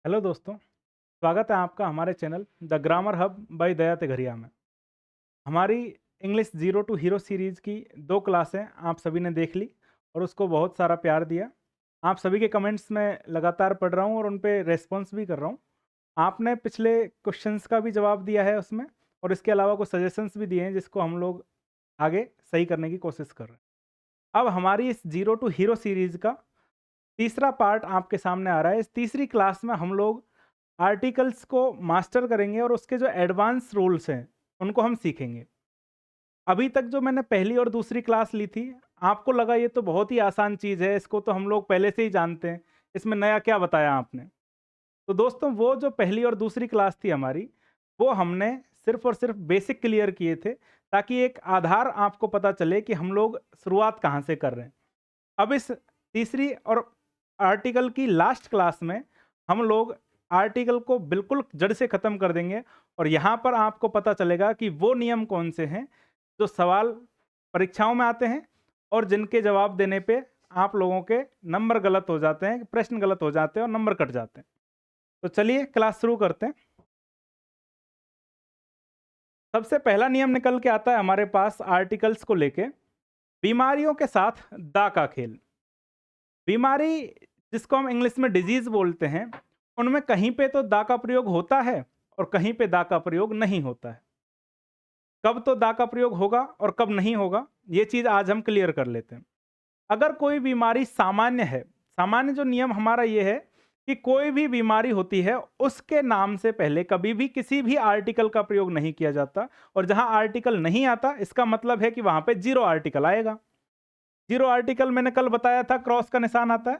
Hello दोस्तों, स्वागत है आपका हमारे channel the grammar hub by Daya Teghariya में। हमारी English zero to hero series की 2 क्लासें आप सभी ने देख ली और उसको बहुत सारा प्यार दिया। आप सभी के कमेंट्स में लगातार पढ़ रहा हूँ और उन पे रिस्पॉन्स भी कर रहा हूँ। आपने पिछले क्वेश्चंस का भी जवाब दिया है उसमें और इसके अलावा कुछ सजेशंस भी दिए हैं जिसको हम लोग आगे सही करने की कोशिश कर रहे हैं। अब हमारी इस जीरो टू हीरो सीरीज़ का तीसरा पार्ट आपके सामने आ रहा है। इस तीसरी क्लास में हम लोग आर्टिकल्स को मास्टर करेंगे और उसके जो एडवांस रूल्स हैं उनको हम सीखेंगे। अभी तक जो मैंने पहली और दूसरी क्लास ली थी, आपको लगा ये तो बहुत ही आसान चीज़ है, इसको तो हम लोग पहले से ही जानते हैं, इसमें नया क्या बताया आपने। तो दोस्तों, वो जो पहली और दूसरी क्लास थी हमारी, वो हमने सिर्फ और सिर्फ बेसिक क्लियर किए थे ताकि एक आधार आपको पता चले कि हम लोग शुरुआत कहाँ से कर रहे हैं। अब इस तीसरी और आर्टिकल की लास्ट क्लास में हम लोग आर्टिकल को बिल्कुल जड़ से ख़त्म कर देंगे और यहाँ पर आपको पता चलेगा कि वो नियम कौन से हैं जो सवाल परीक्षाओं में आते हैं और जिनके जवाब देने पे आप लोगों के नंबर गलत हो जाते हैं, प्रश्न गलत हो जाते हैं और नंबर कट जाते हैं। तो चलिए क्लास शुरू करते हैं। सबसे पहला नियम निकल के आता है हमारे पास आर्टिकल्स को लेके, बीमारियों के साथ दा का खेल। बीमारी जिसको हम इंग्लिश में डिजीज बोलते हैं, उनमें कहीं पे तो दा का प्रयोग होता है और कहीं पे दा का प्रयोग नहीं होता है। कब तो दा का प्रयोग होगा और कब नहीं होगा, ये चीज आज हम क्लियर कर लेते हैं। अगर कोई बीमारी सामान्य है, सामान्य जो नियम हमारा ये है कि कोई भी बीमारी होती है उसके नाम से पहले कभी भी किसी भी आर्टिकल का प्रयोग नहीं किया जाता, और जहां आर्टिकल नहीं आता इसका मतलब है कि वहां पे जीरो आर्टिकल आएगा। जीरो आर्टिकल मैंने कल बताया था, क्रॉस का निशान आता है,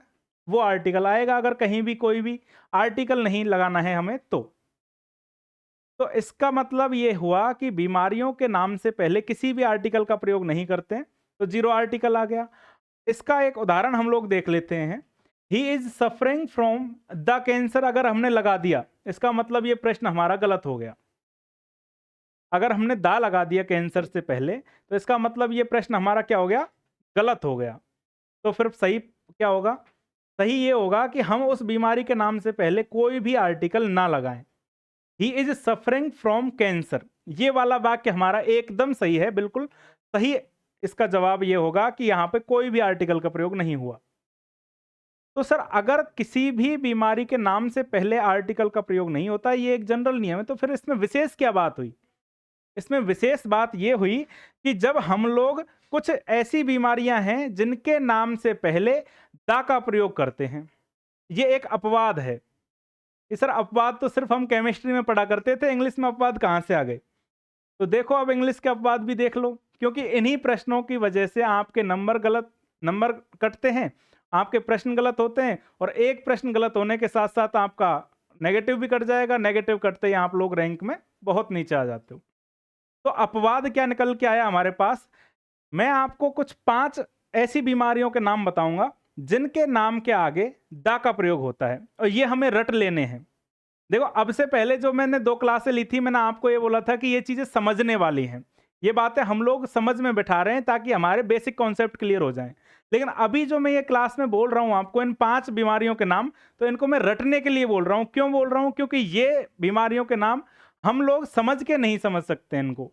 वो आर्टिकल आएगा अगर कहीं भी कोई भी आर्टिकल नहीं लगाना है हमें तो इसका मतलब ये हुआ कि बीमारियों के नाम से पहले किसी भी आर्टिकल का प्रयोग नहीं करते हैं, तो जीरो आर्टिकल आ गया। इसका एक उदाहरण हम लोग देख लेते हैं। He is suffering from the cancer अगर हमने लगा दिया, इसका मतलब ये प्रश्न हमारा गलत हो गया। अगर हमने दा लगा दिया कैंसर से पहले, तो इसका मतलब ये प्रश्न हमारा क्या हो गया, गलत हो गया। तो फिर सही क्या होगा, सही ये होगा कि हम उस बीमारी के नाम से पहले कोई भी आर्टिकल ना लगाएं। He is suffering from cancer, ये वाला वाक्य हमारा एकदम सही है, बिल्कुल सही। इसका जवाब ये होगा कि यहां पे कोई भी आर्टिकल का प्रयोग नहीं हुआ। तो सर, अगर किसी भी बीमारी के नाम से पहले आर्टिकल का प्रयोग नहीं होता, ये एक जनरल नियम है, तो फिर इसमें विशेष क्या बात हुई। इसमें विशेष बात ये हुई कि जब हम लोग कुछ ऐसी बीमारियां हैं जिनके नाम से पहले दा का प्रयोग करते हैं, ये एक अपवाद है। ये सर अपवाद तो सिर्फ हम केमिस्ट्री में पढ़ा करते थे, इंग्लिश में अपवाद कहाँ से आ गए। तो देखो, अब इंग्लिश के अपवाद भी देख लो, क्योंकि इन्हीं प्रश्नों की वजह से आपके नंबर कटते हैं, आपके प्रश्न गलत होते हैं, और एक प्रश्न गलत होने के साथ साथ आपका नेगेटिव भी कट जाएगा। नेगेटिव कटते ही आप लोग रैंक में बहुत नीचे आ जाते हो। तो अपवाद क्या निकल के आया हमारे पास, मैं आपको कुछ 5 ऐसी बीमारियों के नाम बताऊंगा जिनके नाम के आगे दा का प्रयोग होता है, और ये हमें रट लेने हैं। देखो, अब से पहले जो मैंने 2 क्लासें ली थी, मैंने आपको ये बोला था कि ये चीजें समझने वाली हैं, ये बातें हम लोग समझ में बिठा रहे हैं ताकि हमारे बेसिक कॉन्सेप्ट क्लियर हो जाएं। लेकिन अभी जो मैं ये क्लास में बोल रहा हूं आपको, इन 5 बीमारियों के नाम, तो इनको मैं रटने के लिए बोल रहा हूं। क्यों बोल रहा हूं, क्योंकि ये बीमारियों के नाम हम लोग समझ के नहीं समझ सकते। इनको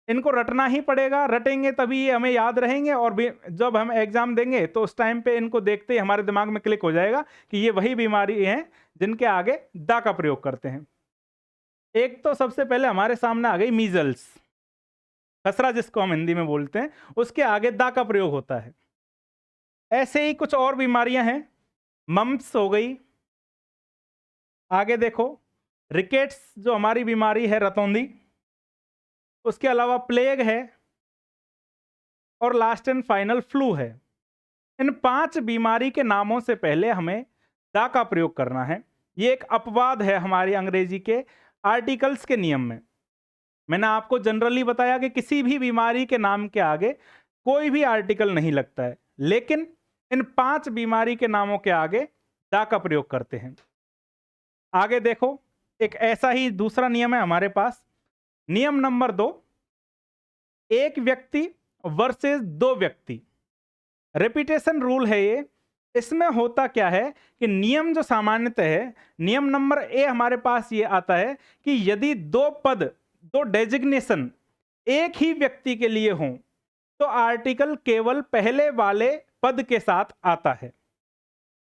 इनको रटना ही पड़ेगा, रटेंगे तभी ये हमें याद रहेंगे, और जब हम एग्जाम देंगे तो उस टाइम पे इनको देखते ही हमारे दिमाग में क्लिक हो जाएगा कि ये वही बीमारी है जिनके आगे दा का प्रयोग करते हैं। एक तो सबसे पहले हमारे सामने आ गई मीजल्स, खसरा जिसको हम हिंदी में बोलते हैं, उसके आगे दा का प्रयोग होता है। ऐसे ही कुछ और बीमारियां हैं, मम्प्स हो गई, आगे देखो रिकेट्स जो हमारी बीमारी है, रतौंधी, उसके अलावा प्लेग है, और लास्ट एंड फाइनल फ्लू है। इन 5 बीमारी के नामों से पहले हमें दा का प्रयोग करना है। ये एक अपवाद है हमारी अंग्रेजी के आर्टिकल्स के नियम में। मैंने आपको जनरली बताया कि किसी भी बीमारी के नाम के आगे कोई भी आर्टिकल नहीं लगता है, लेकिन इन 5 बीमारी के नामों के आगे दा का प्रयोग करते हैं। आगे देखो, एक ऐसा ही दूसरा नियम है हमारे पास, नियम नंबर 2, एक व्यक्ति वर्सेस 2 व्यक्ति। रेपिटेशन रूल है ये। इसमें होता क्या है कि नियम जो सामान्यतः है, नियम नंबर ए हमारे पास ये आता है कि यदि दो पद, दो डेजिग्नेशन एक ही व्यक्ति के लिए हों तो आर्टिकल केवल पहले वाले पद के साथ आता है।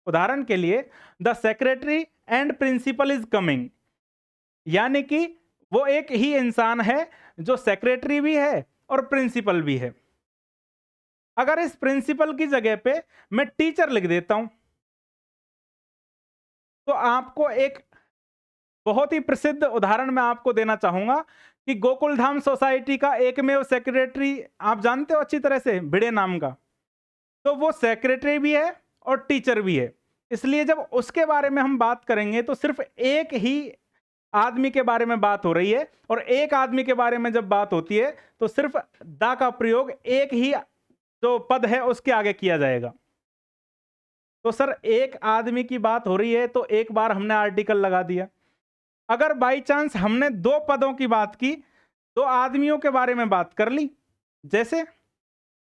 उदाहरण के लिए, the secretary and principal is coming, यानी कि वो एक ही इंसान है जो सेक्रेटरी भी है और प्रिंसिपल भी है। अगर इस प्रिंसिपल की जगह पे मैं टीचर लिख देता हूं तो आपको एक बहुत ही प्रसिद्ध उदाहरण मैं आपको देना चाहूंगा कि गोकुलधाम सोसाइटी का एकमेव सेक्रेटरी आप जानते हो अच्छी तरह से, भिड़े नाम का, तो वो सेक्रेटरी भी है और टीचर भी है। इसलिए जब उसके बारे में हम बात करेंगे तो सिर्फ एक ही आदमी के बारे में बात हो रही है, और एक आदमी के बारे में जब बात होती है तो सिर्फ दा का प्रयोग एक ही जो पद है उसके आगे किया जाएगा। तो सर एक आदमी की बात हो रही है तो एक बार हमने आर्टिकल लगा दिया। अगर बाई चांस हमने दो पदों की बात की, दो आदमियों के बारे में बात कर ली, जैसे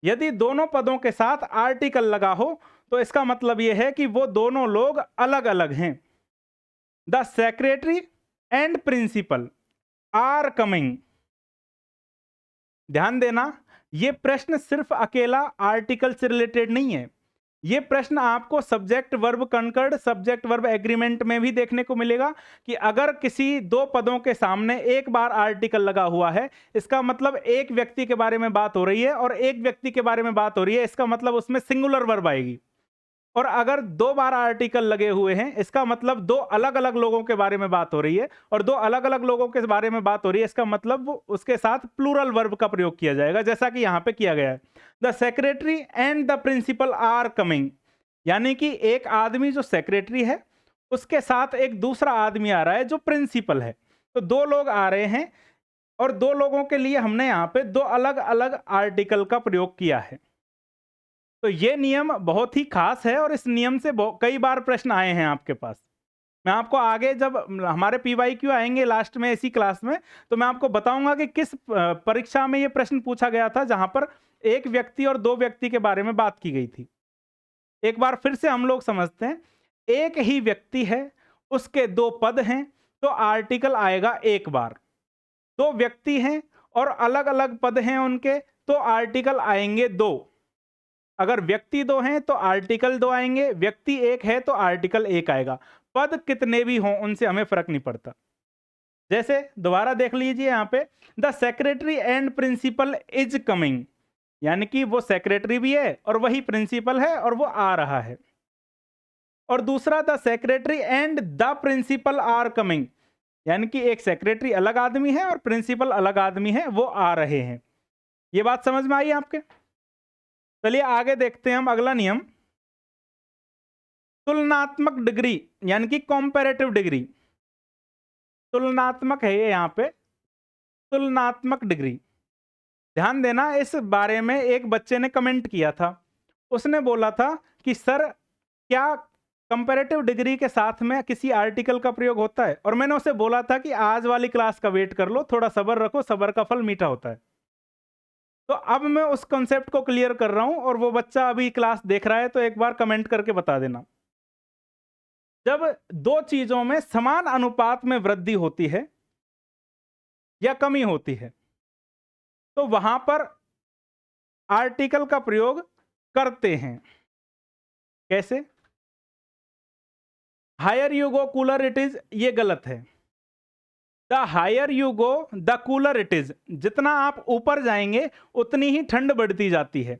यदि दोनों पदों के साथ आर्टिकल लगा हो तो इसका मतलब यह है कि वो दोनों लोग अलग अलग हैं। The secretary and principal are coming. ध्यान देना, यह प्रश्न सिर्फ अकेला आर्टिकल से रिलेटेड नहीं है, यह प्रश्न आपको subject verb conquered, subject verb agreement में भी देखने को मिलेगा कि अगर किसी दो पदों के सामने एक बार आर्टिकल लगा हुआ है, इसका मतलब एक व्यक्ति के बारे में बात हो रही है और एक व्यक्ति के बारे में बात हो रही है, इसका मतलब उसमें सिंगुलर वर्ब आएगी। और अगर दो बार आर्टिकल लगे हुए हैं, इसका मतलब दो अलग अलग लोगों के बारे में बात हो रही है, और दो अलग अलग लोगों के बारे में बात हो रही है, इसका मतलब उसके साथ प्लूरल वर्ब का प्रयोग किया जाएगा, जैसा कि यहां पे किया गया है। The secretary and the principal are coming, यानी कि एक आदमी जो सेक्रेटरी है उसके साथ एक दूसरा आदमी आ रहा है जो प्रिंसिपल है, तो दो लोग आ रहे हैं और दो लोगों के लिए हमने यहां पे दो अलग अलग आर्टिकल का प्रयोग किया है। तो ये नियम बहुत ही खास है और इस नियम से कई बार प्रश्न आए हैं आपके पास। मैं आपको आगे जब हमारे PYQ आएंगे लास्ट में इसी क्लास में, तो मैं आपको बताऊंगा कि किस परीक्षा में ये प्रश्न पूछा गया था जहां पर एक व्यक्ति और दो व्यक्ति के बारे में बात की गई थी। एक बार फिर से हम लोग समझते हैं, एक ही व्यक्ति है, उसके दो पद हैं, तो आर्टिकल आएगा एक बार। दो व्यक्ति हैं और अलग अलग पद हैं उनके, तो आर्टिकल आएंगे दो। अगर व्यक्ति दो हैं तो आर्टिकल दो आएंगे, व्यक्ति एक है तो आर्टिकल एक आएगा। पद कितने भी हों उनसे हमें फर्क नहीं पड़ता। जैसे दोबारा देख लीजिए यहां पे, the secretary and principal is coming, यानी कि वो सेक्रेटरी भी है और वही प्रिंसिपल है और वो आ रहा है। और दूसरा, the secretary and the principal are coming, यानी कि एक सेक्रेटरी अलग आदमी है और प्रिंसिपल अलग आदमी है, वो आ रहे हैं। ये बात समझ में आई आपके? चलिए आगे देखते हैं हम अगला नियम, तुलनात्मक डिग्री यानी कि कॉम्पैरेटिव डिग्री। तुलनात्मक है ये यहां पे, तुलनात्मक डिग्री। ध्यान देना, इस बारे में एक बच्चे ने कमेंट किया था। उसने बोला था कि सर क्या कंपैरेटिव डिग्री के साथ में किसी आर्टिकल का प्रयोग होता है? और मैंने उसे बोला था कि आज वाली क्लास का वेट कर लो, थोड़ा सब्र रखो, सब्र का फल मीठा होता है। तो अब मैं उस कॉन्सेप्ट को क्लियर कर रहा हूं और वो बच्चा अभी क्लास देख रहा है तो एक बार कमेंट करके बता देना। जब दो चीजों में समान अनुपात में वृद्धि होती है या कमी होती है तो वहां पर आर्टिकल का प्रयोग करते हैं। कैसे? Higher you go cooler it is, ये गलत है। The higher you go the cooler it is, जितना आप ऊपर जाएंगे उतनी ही ठंड बढ़ती जाती है।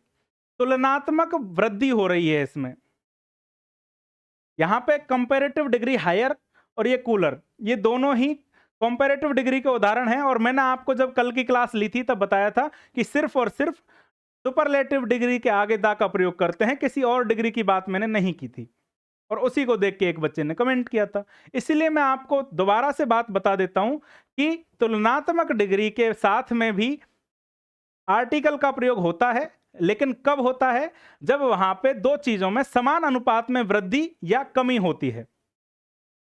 तुलनात्मक वृद्धि हो रही है इसमें। यहां पे कंपैरेटिव डिग्री हायर और ये कूलर, ये दोनों ही कंपैरेटिव डिग्री के उदाहरण हैं। और मैंने आपको जब कल की क्लास ली थी तब बताया था कि सिर्फ और सिर्फ सुपरलेटिव डिग्री के आगे दा का प्रयोग करते हैं, किसी और डिग्री की बात मैंने नहीं की थी। और उसी को देख के एक बच्चे ने कमेंट किया था। इसलिए मैं आपको दोबारा से बात बता देता हूं कि तुलनात्मक डिग्री के साथ में भी आर्टिकल का प्रयोग होता है, लेकिन कब होता है? जब वहां पे दो चीजों में समान अनुपात में वृद्धि या कमी होती है।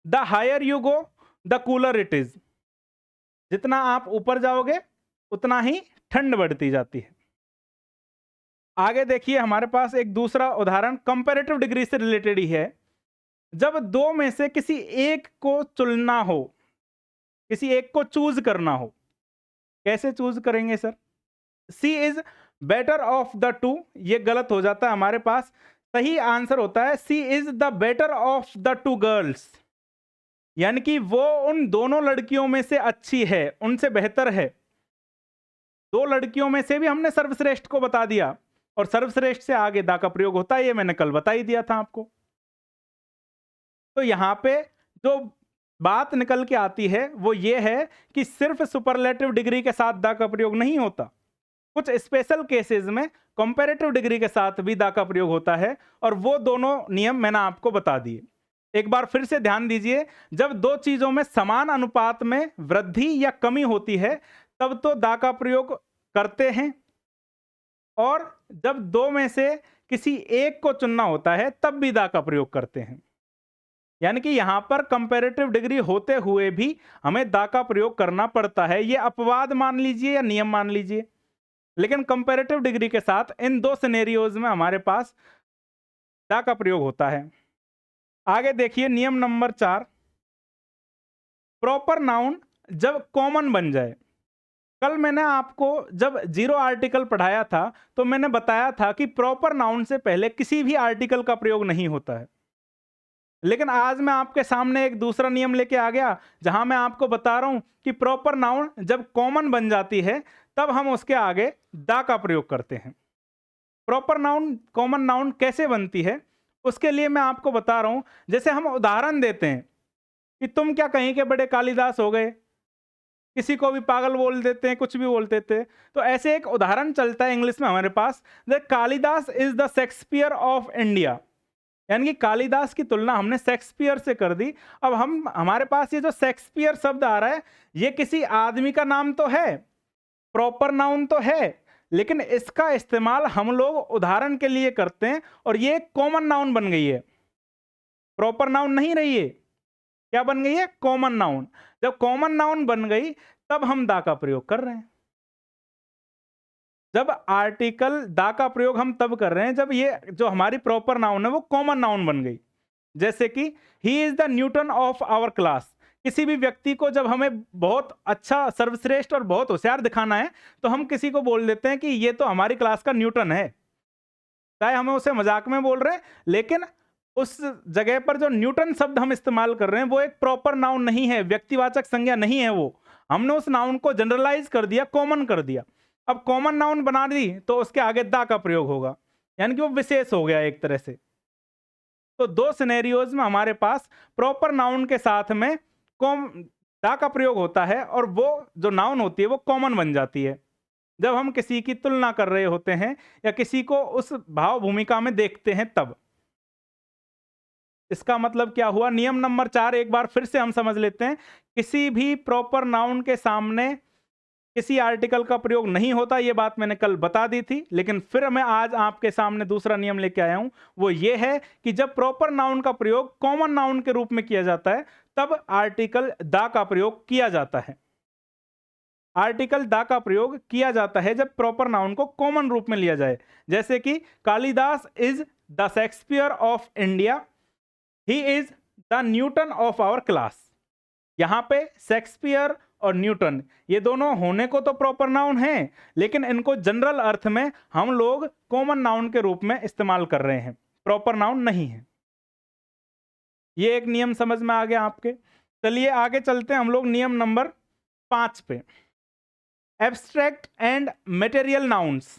The higher you go the cooler it is, जितना आप ऊपर जाओगे उतना ही ठंड बढ़ती जाती है। आगे देखिए हमारे पास एक दूसरा उदाहरण कंपैरेटिव डिग्री से रिलेटेड ही है। जब दो में से किसी एक को चुनना हो, किसी एक को चूज करना हो, कैसे चूज करेंगे sir? C is better of the two, ये गलत हो जाता है हमारे पास। सही आंसर होता है C is the better of the two girls, यानी कि वो उन दोनों लड़कियों में से अच्छी है, उनसे बेहतर है। दो लड़कियों में से भी हमने सर्वश्रेष्ठ को बता दिया, और सर्वश्रेष्ठ से आगे दा का प्रयोग होता है, ये मैंने कल बता ही दिया था आपको। तो यहां पे जो बात निकल के आती है वो ये है कि सिर्फ सुपरलेटिव डिग्री के साथ दा का प्रयोग नहीं होता, कुछ स्पेशल केसेस में कंपैरेटिव डिग्री के साथ भी दा का प्रयोग होता है, और वो दोनों नियम मैंने आपको बता दिए। एक बार फिर से ध्यान दीजिए, जब दो चीजों में समान अनुपात में वृद्धि या कमी होती है तब तो दा का प्रयोग करते हैं, और जब दो में से किसी एक को चुनना होता है तब भी दा का प्रयोग करते हैं। यानी कि यहां पर कंपैरेटिव डिग्री होते हुए भी हमें दा का प्रयोग करना पड़ता है। ये अपवाद मान लीजिए या नियम मान लीजिए, लेकिन कंपैरेटिव डिग्री के साथ इन दो सिनेरियोज में हमारे पास दा का प्रयोग होता है। आगे देखिए नियम नंबर 4, प्रॉपर नाउन जब कॉमन बन जाए। कल मैंने आपको जब जीरो आर्टिकल पढ़ाया था तो मैंने बताया था कि प्रॉपर नाउन से पहले किसी भी आर्टिकल का प्रयोग नहीं होता है, लेकिन आज मैं आपके सामने एक दूसरा नियम लेके आ गया जहां मैं आपको बता रहा हूं कि प्रॉपर नाउन जब कॉमन बन जाती है तब हम उसके आगे दा का प्रयोग करते हैं। प्रॉपर नाउन कॉमन नाउन कैसे बनती है उसके लिए मैं आपको बता रहा हूं। जैसे हम उदाहरण देते हैं कि तुम क्या कहीं के बड़े कालिदास हो गए, किसी को भी पागल बोल देते हैं, कुछ भी बोल देते हैं। तो ऐसे एक उदाहरण चलता है इंग्लिश में हमारे पास, the Kalidas is the Shakespeare of India, यानी कि कालिदास की तुलना हमने शेक्सपियर से कर दी। अब हमारे पास ये जो शेक्सपियर शब्द आ रहा है ये किसी आदमी का नाम तो है, प्रॉपर नाउन तो है, लेकिन इसका इस्तेमाल हम लोग उदाहरण के लिए करते हैं और ये कॉमन नाउन बन गई है, प्रॉपर नाउन नहीं रही है। क्या बन गई है? Common noun. जब कॉमन नाउन बन गई तब हम दा का प्रयोग कर रहे हैं। जब आर्टिकल दा का प्रयोग हम तब कर रहे हैं जब ये जो हमारी प्रॉपर नाउन है वो कॉमन नाउन बन गई। जैसे कि he is the Newton of our class, किसी भी व्यक्ति को जब हमें बहुत अच्छा, सर्वश्रेष्ठ और बहुत होशियार दिखाना है तो हम किसी को बोल देते हैं कि ये तो हमारी क्लास का न्यूटन है, चाहे हमें उसे मजाक में बोल रहे हैं, लेकिन उस जगह पर जो न्यूटन शब्द हम इस्तेमाल कर रहे हैं वो एक प्रॉपर नाउन नहीं है, व्यक्तिवाचक संज्ञा नहीं है, वो हमने उस नाउन को जनरलाइज कर दिया, कॉमन कर दिया। अब कॉमन नाउन बना दी तो उसके आगे दा का प्रयोग होगा, यानी कि वो विशेष हो गया एक तरह से। तो दो सिनेरियोज में हमारे पास प्रॉपर नाउन के साथ में दा का प्रयोग होता है और वो जो नाउन होती है वो कॉमन बन जाती है जब हम किसी की तुलना कर रहे होते हैं या किसी को उस भाव भूमिका में देखते हैं तब। इसका मतलब क्या हुआ? नियम नंबर 4 एक बार फिर से हम समझ लेते हैं। किसी भी प्रॉपर नाउन के सामने किसी आर्टिकल का प्रयोग नहीं होता, ये बात मैंने कल बता दी थी, लेकिन फिर मैं आज आपके सामने दूसरा नियम लेके आया हूं। वो ये है कि जब प्रॉपर नाउन का प्रयोग कॉमन नाउन के रूप में किया जाता है तब आर्टिकल दा का प्रयोग किया जाता है। आर्टिकल दा का प्रयोग किया जाता है जब प्रॉपर नाउन को कॉमन रूप में लिया जाए। जैसे कि Kalidas is the Shakespeare of India, he is the Newton of our class. यहां पे शेक्सपियर और न्यूटन ये दोनों होने को तो प्रॉपर नाउन हैं, लेकिन इनको जनरल अर्थ में हम लोग कॉमन नाउन के रूप में इस्तेमाल कर रहे हैं, प्रॉपर नाउन नहीं है। ये एक नियम समझ में आ गया आपके। चलिए आगे चलते हैं हम लोग नियम नंबर 5 पे, एब्स्ट्रैक्ट एंड मटेरियल नाउन्स।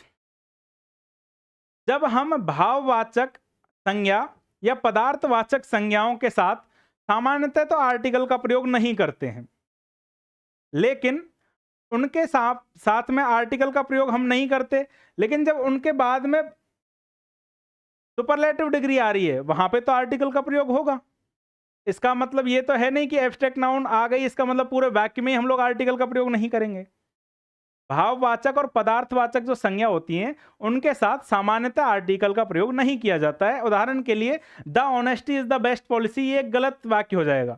जब हम भाववाचक संज्ञा या पदार्थवाचक संज्ञाओं के साथ सामान्यतः तो आर्टिकल का प्रयोग नहीं करते हैं, लेकिन उनके साथ में आर्टिकल का प्रयोग हम नहीं करते, लेकिन जब उनके बाद में सुपरलेटिव डिग्री आ रही है वहां पे तो आर्टिकल का प्रयोग होगा। इसका मतलब ये तो है नहीं कि एब्स्ट्रैक्ट नाउन आ गई इसका मतलब पूरे वाक्य में हम लोग आर्टिकल का प्रयोग नहीं करेंगे। भाववाचक और पदार्थवाचक जो संज्ञा होती हैं उनके साथ सामान्यतः आर्टिकल का प्रयोग नहीं किया जाता है। उदाहरण के लिए the honesty is the best policy, ये एक गलत वाक्य हो जाएगा।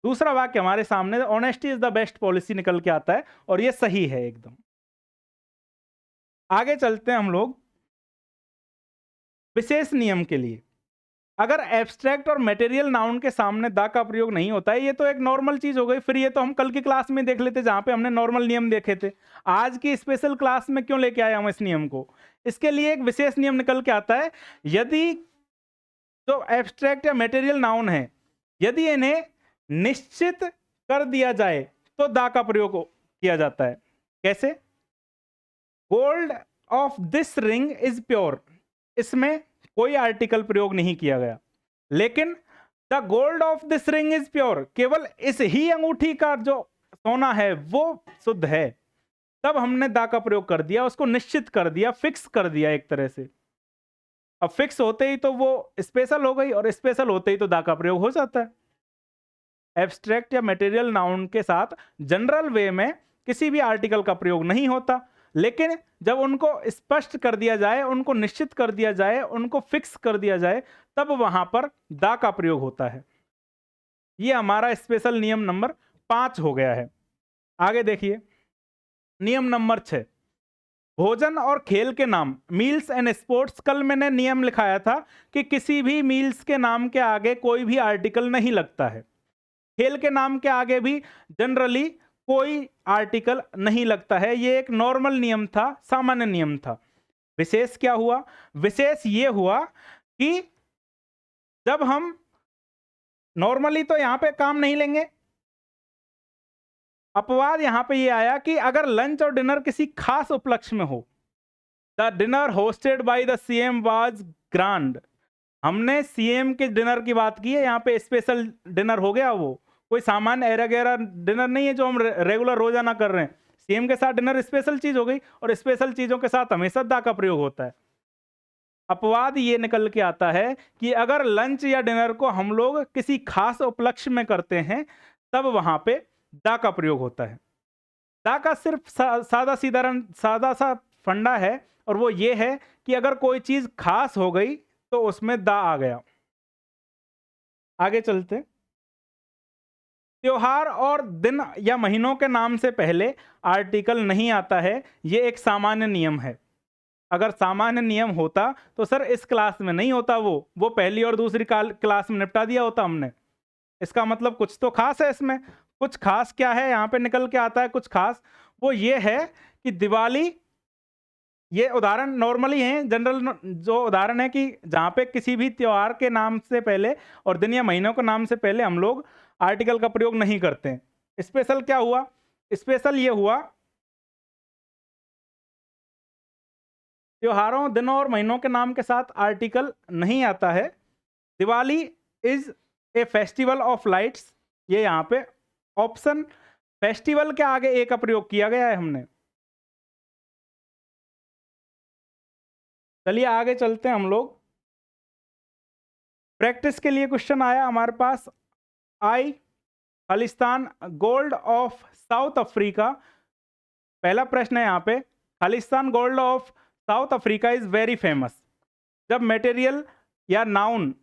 दूसरा वाक्य हमारे सामने honesty is the best policy निकल के आता है और ये सही है एकदम। आगे चलते हैं हम लोग विशेष नियम के लिए अगर एब्स्ट्रैक्ट और मटेरियल नाउन के सामने द का प्रयोग नहीं होता है, ये तो एक नॉर्मल चीज हो गई, फिर ये तो हम कल की क्लास में देख लेते जहां पे हमने नॉर्मल नियम देखे थे। आज की स्पेशल क्लास में क्यों लेके आए हम इस नियम को? इसके लिए एक विशेष नियम निकल के आता है। यदि जो एब्स्ट्रैक्ट या मटेरियल नाउन है, यदि इन्हें निश्चित कर दिया जाए तो द का प्रयोग किया जाता है। कैसे? Gold of this ring is pure, इसमें कोई आर्टिकल प्रयोग नहीं किया गया, लेकिन the gold of this ring is pure, केवल इस ही अंगूठी का जो सोना है वो शुद्ध है, तब हमने द का प्रयोग कर दिया, उसको निश्चित कर दिया, फिक्स कर दिया एक तरह से। अब फिक्स होते ही तो वो स्पेशल हो गई, और स्पेशल होते ही तो द का प्रयोग हो जाता है। एब्स्ट्रैक्ट या मटेरियल नाउन के साथ जनरल वे में किसी भी आर्टिकल का प्रयोग नहीं होता, लेकिन जब उनको स्पष्ट कर दिया जाए, उनको निश्चित कर दिया जाए, उनको फिक्स कर दिया जाए, तब वहां पर द का प्रयोग होता है। ये हमारा स्पेशल नियम नंबर 5 हो गया है। आगे देखिए नियम नंबर 6, भोजन और खेल के नाम, मील्स एंड स्पोर्ट्स। कल मैंने नियम लिखाया था कि किसी भी मील्स के नाम के आगे कोई भी आर्टिकल नहीं लगता है, खेल के नाम के आगे भी जनरली कोई आर्टिकल नहीं लगता है। ये एक नॉर्मल नियम था, सामान्य नियम था। विशेष क्या हुआ? विशेष ये हुआ कि जब हम नॉर्मली तो यहां पे काम नहीं लेंगे, अपवाद यहां पे ये आया कि अगर लंच और डिनर किसी खास उपलक्ष्य में हो, the dinner hosted by the CM was grand. हमने सीएम के डिनर की बात की है, यहाँ पे स्पेशल डिनर हो गया, वो कोई सामान्य एरा गैरा डिनर नहीं है जो हम रेगुलर रोजाना कर रहे हैं। सीएम के साथ डिनर स्पेशल चीज हो गई, और स्पेशल चीजों के साथ हमेशा द का प्रयोग होता है। अपवाद ये निकल के आता है कि अगर लंच या डिनर को हम लोग किसी खास उपलक्ष्य में करते हैं, तब वहां पे द का प्रयोग होता है। द का सिर्फ सादा सा फंडा है, और वो ये है कि अगर कोई चीज खास हो गई तो उसमें द आ गया। आगे चलते, त्योहार और दिन या महीनों के नाम से पहले आर्टिकल नहीं आता है, ये एक सामान्य नियम है। अगर सामान्य नियम होता तो सर इस क्लास में नहीं होता, वो पहली और दूसरी क्लास में निपटा दिया होता हमने। इसका मतलब कुछ तो खास है इसमें। कुछ खास क्या है यहाँ पे निकल के आता है? कुछ खास वो ये है कि दिवाली, ये उदाहरण नॉर्मली हैं, जनरल जो उदाहरण है कि जहाँ पे किसी भी त्योहार के नाम से पहले और दिन या महीनों के नाम से पहले हम लोग आर्टिकल का प्रयोग नहीं करते हैं। स्पेशल क्या हुआ? स्पेशल ये हुआ त्योहारों, दिनों और महीनों के नाम के साथ आर्टिकल नहीं आता है। Diwali is a festival of lights, ये यहाँ पे ऑप्शन फेस्टिवल के आगे ए का प्रयोग किया गया है हमने। चलिए आगे चलते हैं हम लोग। प्रैक्टिस के लिए क्वेश्चन आया हमारे पास, I Khalistan gold of South Africa. पहला प्रश्न है यहाँ पे, Khalistan gold of South Africa is very famous. जब मटेरियल या नाउन,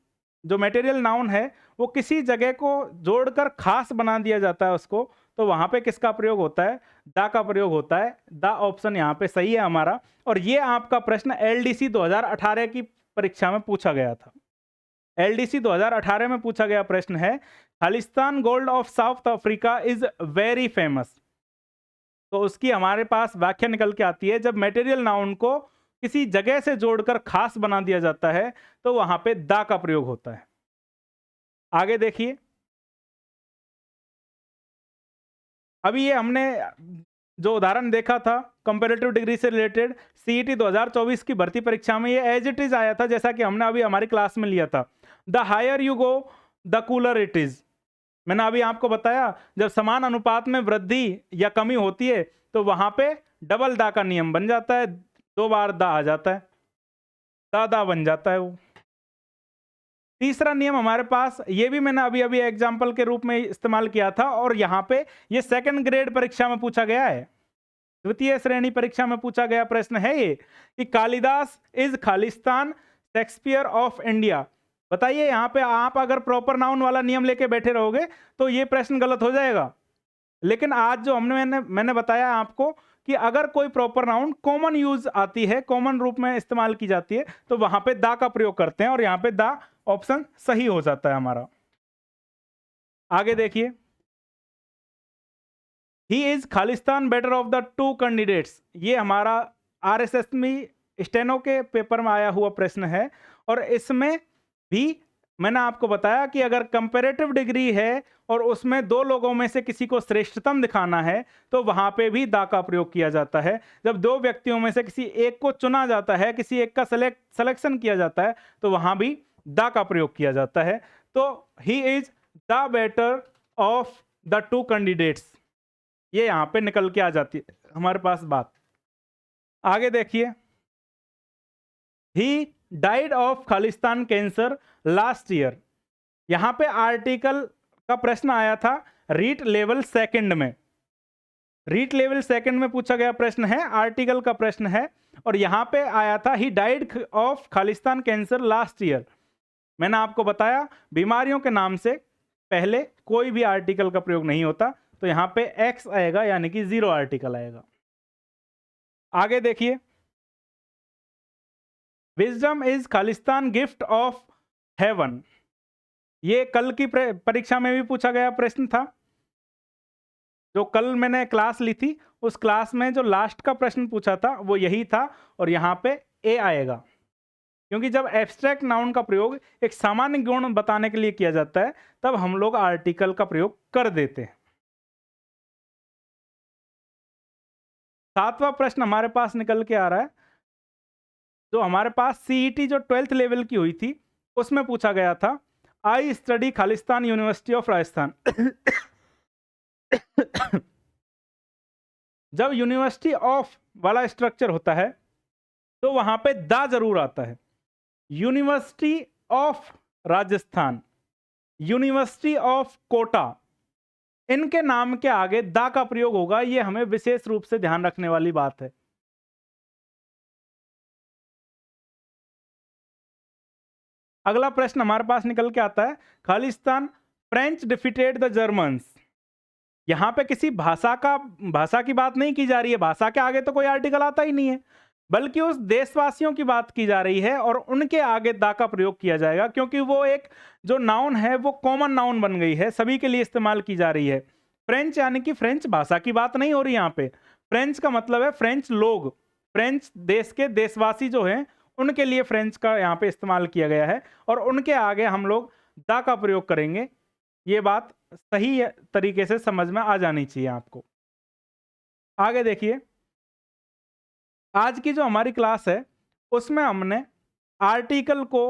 जो मटेरियल नाउन है वो किसी जगह को जोड़कर खास बना दिया जाता है उसको, तो वहां पे किसका प्रयोग होता है? द का प्रयोग होता है। द ऑप्शन यहाँ पे सही है हमारा। और ये आपका प्रश्न एलडीसी 2018 की परीक्षा में पूछा गया था। एलडीसी 2018 में पूछा गया प्रश्न है, Khalistan gold of South Africa is very famous. तो उसकी हमारे पास व्याख्या निकल के आती है, जब मटेरियल नाउन को किसी जगह से जोड़कर खास बना दिया जाता है तो वहां पे द का प्रयोग होता है। आगे देखिए, अभी ये हमने जो उदाहरण देखा था कंपैरेटिव डिग्री से रिलेटेड, सीईटी 2024 की भर्ती परीक्षा में ये एज इट इज आया था, जैसा कि हमने अभी हमारी क्लास में लिया था। The higher you go the cooler it is. मैंने अभी आपको बताया, जब समान अनुपात में वृद्धि या कमी होती है तो वहां पे डबल दा का नियम बन जाता है, 2 बार दा आ जाता है, दा बन जाता है वो। तीसरा नियम हमारे पास, ये भी मैंने अभी अभी एग्जाम्पल के रूप में इस्तेमाल किया था, और यहाँ पे ये सेकंड ग्रेड परीक्षा में पूछा गया है, द्वितीय श्रेणी परीक्षा में पूछा गया प्रश्न है ये, कि Kalidas is Khalistan Shakespeare of India. बताइए यहाँ पे आप अगर प्रॉपर नाउन वाला नियम लेके बैठे रहोगे तो ये प्रश्न गलत हो जाएगा। लेकिन आज जो मैंने बताया आपको कि अगर कोई प्रॉपर नाउन कॉमन यूज आती है, कॉमन रूप में इस्तेमाल की जाती है, तो वहां पे दा का प्रयोग करते हैं और यहां पे दा ऑप्शन सही हो जाता है हमारा। आगे देखिए, he is Khalistan better of the to candidates. ये हमारा आरएसएस में स्टेनो के पेपर में आया हुआ प्रश्न है, और इसमें भी मैंने आपको बताया कि अगर कंपैरेटिव डिग्री है और उसमें दो लोगों में से किसी को श्रेष्ठतम दिखाना है, तो वहां पे भी दा का प्रयोग किया जाता है। जब दो व्यक्तियों में से किसी एक को चुना जाता है, किसी एक का सिलेक्शन किया जाता है, तो वहां भी दा का प्रयोग किया जाता है। तो ही is the better of the to candidates, ये यहां पे निकल के आ जाती है हमारे पास बात। आगे देखिए, he died of Khalistan cancer last year. यहां पे आर्टिकल का प्रश्न आया था रीट लेवल सेकंड में। रीट लेवल सेकंड में पूछा गया प्रश्न है, आर्टिकल का प्रश्न है, और यहां पे आया था he died of Khalistan cancer last year. मैंने आपको बताया बीमारियों के नाम से पहले कोई भी आर्टिकल का प्रयोग नहीं होता, तो यहां पे एक्स आएगा, यानी कि 0 आर्टिकल आएगा। आगे देखिए, wisdom is Khalistan gift of haven. ये कल की परीक्षा में भी पूछा गया प्रश्न था। जो कल मैंने क्लास ली थी, उस क्लास में जो लास्ट का प्रश्न पूछा था वो यही था, और यहां पे ए आएगा, क्योंकि जब एब्स्ट्रैक्ट नाउन का प्रयोग एक सामान्य गुण बताने के लिए किया जाता है, तब हम लोग आर्टिकल का प्रयोग कर देते हैं। 7वां प्रश्न हमारे पास निकल के आ रहा है, जो हमारे पास सीईटी जो 12th लेवल की हुई थी, उसमें पूछा गया था, I study Khalistan university of Rajasthan. जब यूनिवर्सिटी ऑफ वाला स्ट्रक्चर होता है, तो वहां पे दा जरूर आता है। University of Rajasthan, university of Kota, इनके नाम के आगे दा का प्रयोग होगा। ये हमें विशेष रूप से ध्यान रखने वाली बात है। अगला प्रश्न हमारे पास निकल के आता है, Khalistan French defeated the Germans. यहां पे किसी भाषा की बात नहीं की जा रही है, भाषा के आगे तो कोई आर्टिकल आता ही नहीं है, बल्कि उस देशवासियों की बात की जा रही है, और उनके आगे दा का प्रयोग किया जाएगा, क्योंकि वो एक जो नाउन है वो कॉमन नाउन बन गई है, सभी के लिए इस्तेमाल की जा रही है। फ्रेंच यानी कि फ्रेंच भाषा की बात नहीं हो रही यहाँ पे। फ्रेंच का मतलब है फ्रेंच लोग, फ्रेंच देश के देशवासी जो हैं, उनके लिए फ्रेंच का यहाँ पे इस्तेमाल किया गया है, और उनके आगे हम लोग दा का प्रयोग करेंगे। ये बात सही तरीके से समझ में आ जानी चाहिए आपको। आगे देखिए, आज की जो हमारी क्लास है, उसमें हमने आर्टिकल को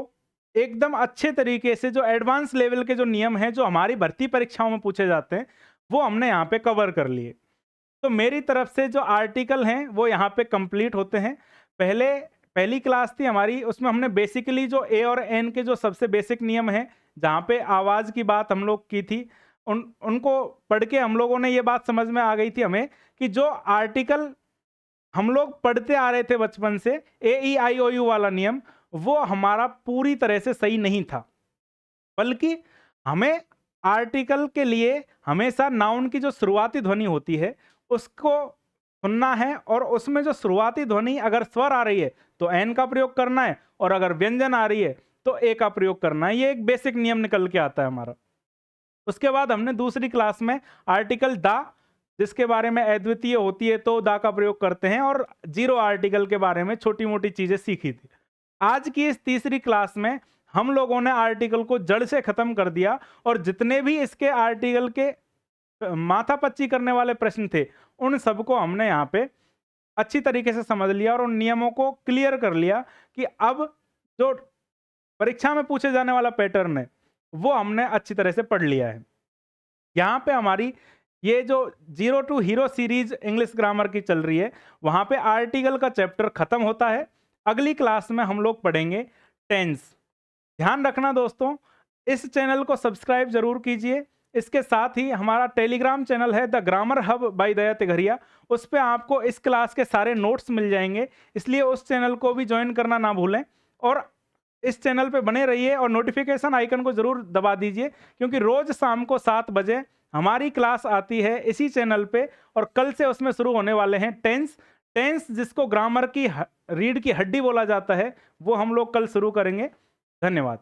एकदम अच्छे तरीके से, जो एडवांस लेवल के जो नियम हैं, जो हमारी भर्ती परीक्षाओं में पूछे जाते हैं, वो हमने यहाँ पे कवर कर लिए। तो मेरी तरफ से जो आर्टिकल हैं वो यहाँ पे कंप्लीट होते हैं। पहली क्लास थी हमारी, उसमें हमने बेसिकली जो ए और एन के जो सबसे बेसिक नियम हैं, जहाँ पे आवाज़ की बात हम लोग की थी, उनको पढ़ के हम लोगों ने ये बात समझ में आ गई थी हमें कि जो आर्टिकल हम लोग पढ़ते आ रहे थे बचपन से, AEIOU वाला नियम, वो हमारा पूरी तरह से सही नहीं था, बल्कि हमें आर्टिकल के लिए हमेशा नाउन की जो शुरुआती ध्वनि होती है उसको सुनना है, और उसमें जो शुरुआती ध्वनि अगर स्वर आ रही है तो एन का प्रयोग करना है, और अगर व्यंजन आ रही है तो ए का प्रयोग करना है। ये एक बेसिक नियम निकल के आता है हमारा। उसके बाद हमने दूसरी क्लास में आर्टिकल दा, जिसके बारे में अद्वितीय होती है तो दा का प्रयोग करते हैं, और 0 आर्टिकल के बारे में छोटी मोटी चीजें सीखी थी। आज की इस तीसरी क्लास में हम लोगों ने आर्टिकल को जड़ से खत्म कर दिया, और जितने भी इसके आर्टिकल के माथापच्ची करने वाले प्रश्न थे, उन सबको हमने यहाँ पे अच्छी तरीके से समझ लिया, और उन नियमों को क्लियर कर लिया कि अब जो परीक्षा में पूछे जाने वाला पैटर्न है वो हमने अच्छी तरह से पढ़ लिया है। यहाँ पे हमारी ये जो 0 to hero series English grammar की चल रही है, वहाँ पे आर्टिकल का चैप्टर खत्म होता है। अगली क्लास में हम लोग पढ़ेंगे टेंस। ध्यान रखना दोस्तों, इस चैनल को सब्सक्राइब जरूर कीजिए। इसके साथ ही हमारा टेलीग्राम चैनल है द ग्रामर हब बाय दया तिघरिया, उस पर आपको इस क्लास के सारे नोट्स मिल जाएंगे, इसलिए उस चैनल को भी ज्वाइन करना ना भूलें, और इस चैनल पे बने रहिए, और नोटिफिकेशन आइकन को जरूर दबा दीजिए, क्योंकि रोज शाम को 7 बजे हमारी क्लास आती है इसी चैनल पे और कल से उसमें शुरू होने वाले हैं टेंस। टेंस जिसको ग्रामर की रीढ़ की हड्डी बोला जाता है, वो हम लोग कल शुरू करेंगे। धन्यवाद।